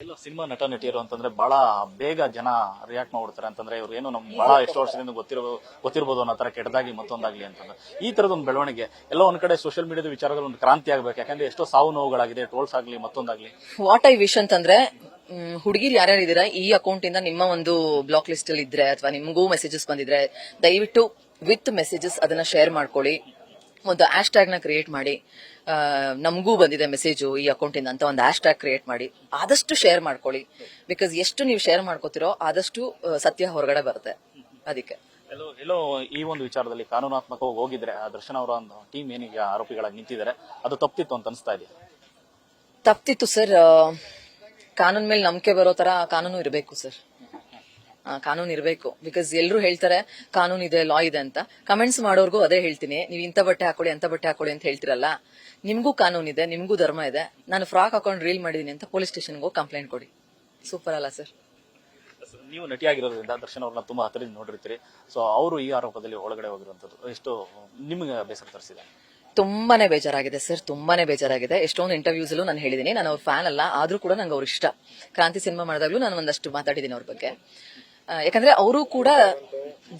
ಎಲ್ಲ ಸಿನಿಮಾ ನಟ ನಟಿಯರು ಅಂತಂದ್ರೆ ಬಹಳ ಬೇಗ ಜನ ರಿಯಾಕ್ಟ್ ಮಾಡ್ಬಿಡ್ತಾರೆ. ಅಂತಂದ್ರೆ ಇವ್ರು ಏನು ನಮ್ಗೆ ಬಹಳ ಎಷ್ಟು ವರ್ಷದಿಂದ ಗೊತ್ತಿರ್ಬೋದು ಅನ್ನೋ ತರ ಕೆಟ್ಟದಾಗಿ ಮತ್ತೊಂದಾಗ್ಲಿ ಅಂತಂದ್ರೆ ಈ ತರದ ಒಂದು ಬೆಳವಣಿಗೆ ಎಲ್ಲ ಒಂದ್ ಕಡೆ ಸೋಷಿಯಲ್ ಮೀಡಿಯಾದ ವಿಚಾರದಲ್ಲಿ ಒಂದು ಕ್ರಾಂತಿ ಆಗ್ಬೇಕು. ಯಾಕಂದ್ರೆ ಎಷ್ಟೋ ಸಾವು ನೋವುಗಳಾಗಿದೆ, ಟ್ರೋಲ್ಸ್ ಆಗ್ಲಿ ಮತ್ತೊಂದಾಗ್ಲಿ. ವಾಟ್ ಐ ವಿಶ್ ಅಂತಂದ್ರೆ ಹುಡುಗಿರು ಯಾರ್ಯಾರು ಇದೀರಾ ಈ ಅಕೌಂಟ್ ಇಂದ ನಿಮ್ಮ ಒಂದು ಬ್ಲಾಕ್ ಲಿಸ್ಟ್ ಅಲ್ಲಿ ಇದ್ರೆ ಅಥವಾ ನಿಮಗೂ ಮೆಸೇಜಸ್ ಬಂದಿದ್ರೆ ದಯವಿಟ್ಟು ವಿತ್ ಮೆಸೇಜಸ್ ಅದನ್ನ ಶೇರ್ ಮಾಡ್ಕೊಳ್ಳಿ. ಒಂದು ಹ್ಯಾಶ್ ಟ್ಯಾಗ್ ನ ಕ್ರಿಯೇಟ್ ಮಾಡಿ, ನಮಗೂ ಬಂದಿದೆ ಮೆಸೇಜು ಈ ಅಕೌಂಟ್ ಇಂದ ಅಂತ ಒಂದು ಹ್ಯಾಶ್ ಟ್ಯಾಗ್ ಕ್ರಿಯೇಟ್ ಮಾಡಿ ಆದಷ್ಟು ಶೇರ್ ಮಾಡ್ಕೊಳ್ಳಿ. ಬಿಕಾಸ್ ಎಷ್ಟು ನೀವು ಶೇರ್ ಮಾಡ್ಕೋತಿರೋ ಆದಷ್ಟು ಸತ್ಯ ಹೊರಗಡೆ ಬರುತ್ತೆ. ಅದಕ್ಕೆ ಎಲ್ಲೋ ಈ ಒಂದು ವಿಚಾರದಲ್ಲಿ ಕಾನೂನಾತ್ಮಕವಾಗಿ ಹೋಗಿದ್ರೆ ದರ್ಶನ್ ಅವರ ಒಂದು ಟೀಮ್ ಏನೀಗ ಆರೋಪಿಗಳಾಗಿ ನಿಂತಿದ್ದಾರೆ ಅದು ತಪ್ಪಿತ್ತು ಅಂತ ಅನಿಸ್ತಾ ಇದೆ. ತಪ್ತಿತ್ತು ಸರ್. ಕಾನೂನ್ ಮೇಲೆ ನಂಬಿಕೆ ಬರೋ ತರ ಕಾನೂನು ಇರಬೇಕು ಸರ್. ಕಾನೂನು ಇರಬೇಕು. ಬಿಕಾಸ್ ಎಲ್ಲರೂ ಹೇಳ್ತಾರೆ ಕಾನೂನು ಇದೆ, ಲಾ ಇದೆ ಅಂತ. ಕಮೆಂಟ್ಸ್ ಮಾಡೋರ್ಗೂ ಅದೇ ಹೇಳ್ತೀನಿ, ನೀವು ಇಂಥ ಬಟ್ಟೆ ಹಾಕೊಳ್ಳಿ ಅಂತ ಬಟ್ಟೆ ಹಾಕೊಳ್ಳಿ ಅಂತ ಹೇಳ್ತಿರಲ್ಲ. ನಿಮ್ಗೂ ಕಾನೂನು ಇದೆ, ನಿಮ್ಗೂ ಧರ್ಮ ಇದೆ. ನಾನು ಫ್ರಾಕ್ ಹಾಕೊಂಡು ರೀಲ್ ಮಾಡಿದೀನಿ ಅಂತ ಪೊಲೀಸ್ ಸ್ಟೇಷನ್ಗೆ ಹೋಗಿ ಕಂಪ್ಲೇಂಟ್ ಕೊಡಿ. ಸೂಪರ್ ಅಲ್ಲ ಸರ್? ನೀವು ನಟಿಯಾಗಿರೋದ್ರಿಂದ ದರ್ಶನ್ ಅವ್ರನ್ನ ತುಂಬಾ ಹತ್ತಿರದಿಂದ ನೋಡಿರ್ತೀರಿ. ಸೊ ಅವರು ಈ ಆರೋಪದಲ್ಲಿ ಒಳಗಡೆ ಹೋಗಿರುವಂತದ್ದು ಎಷ್ಟು ನಿಮ್ಗೆ ಬೇಸರ ತರಿಸಿದೆ? ತುಂಬಾನೇ ಬೇಜಾರಾಗಿದೆ ಸರ್, ತುಂಬಾನೇ ಬೇಜಾರಾಗಿದೆ. ಎಷ್ಟೊಂದು ಇಂಟರ್ವ್ಯೂಸ್ ಅಲ್ಲೂ ನಾನು ಹೇಳಿದೀನಿ, ನಾನು ಅವ್ರ ಫ್ಯಾನ್ ಅಲ್ಲ, ಆದ್ರೂ ಕೂಡ ನಂಗೆ ಅವ್ರ ಇಷ್ಟ. ಕ್ರಾಂತಿ ಸಿನಿಮಾ ಮಾಡಿದಾಗ್ಲೂ ನಾನು ಒಂದಷ್ಟು ಮಾತಾಡಿದ್ದೀನಿ ಅವ್ರ ಬಗ್ಗೆ. ಯಾಕಂದ್ರೆ ಅವರು ಕೂಡ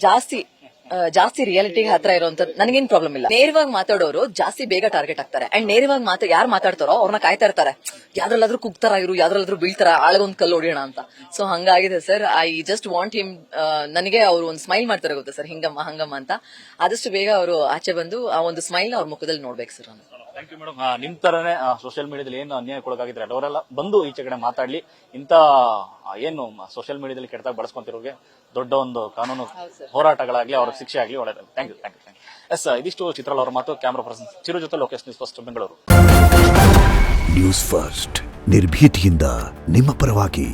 ಜಾಸ್ತಿ ರಿಯಾಲಿಟಿಗೆ ಹತ್ರ ಇರುವಂತದ್ದು ನನಗೇನ್ ಪ್ರಾಬ್ಲಮ್ ಇಲ್ಲ. ನೇರವಾಗಿ ಮಾತಾಡೋರು ಜಾಸ್ತಿ ಬೇಗ ಟಾರ್ಗೆಟ್ ಆಗ್ತಾರೆ. ಅಂಡ್ ನೇರವಾಗಿ ಯಾರು ಮಾತಾಡ್ತಾರೋ ಅವ್ರನ್ನ ಕಾಯ್ತಾ ಇರ್ತಾರೆ, ಯಾವ್ದ್ರಲ್ಲಾದ್ರೂ ಕುಗ್ತಾರ ಇವರು, ಯಾವ್ದ್ರಲ್ಲಾದ್ರೂ ಬೀಳ್ತಾರ, ಆಳಗೊಂದ್ ಕಲ್ಲು ಹೊಡಿಯೋಣ ಅಂತ. ಸೊ ಹಂಗಾಗಿದೆ sir. I just want him. ನನಗೆ ಅವರು ಒಂದು ಸ್ಮೈಲ್ ಮಾಡ್ತಾರೆ ಗೊತ್ತಾ ಸರ್, ಹಿಂಗಮ್ಮ ಹಂಗಮ್ಮ ಅಂತ. ಆದಷ್ಟು ಬೇಗ ಅವರು ಆಚೆ ಬಂದು ಆ ಒಂದು ಸ್ಮೈಲ್ ಅವ್ರ ಮುಖದಲ್ಲಿ ನೋಡ್ಬೇಕು ಸರ್. Thank you madam. ನಿಮ್ ತರನೇ ಸೋಷಿಯಲ್ ಮೀಡಿಯಾದಲ್ಲಿ ಏನು ಅನ್ಯಾಯಕ್ಕೊಳಗಾಗಿದ್ರೆ ಅವರೆಲ್ಲ ಬಂದು ಈಚೆ ಕಡೆ ಮಾತಾಡ್ಲಿ. ಇಂತ ಏನು ಸೋಷಿಯಲ್ ಮೀಡಿಯಾದಲ್ಲಿ ಕೆಟ್ಟದಾಗ ಬಳಸ್ಕೊಂತಿರೋಗೆ ದೊಡ್ಡ ಒಂದು ಕಾನೂನು ಹೋರಾಟಗಳಾಗ್ಲಿ, ಅವ್ರ ಶಿಕ್ಷೆ ಆಗ್ಲಿ ಒಳ್ಳೆಯದು. Thank you. ಎಸ್, ಇದಿಷ್ಟು ಚಿತ್ರಲ್ ಅವರ ಮಾತು. ಕ್ಯಾಮರಾ ಪರ್ಸನ್ ಚಿರು ಜೊತೆ Lokesh, news first Bengaluru. News first ನಿರ್ಭೀತಿಯಿಂದ ನಿಮ್ಮ ಪರವಾಗಿ.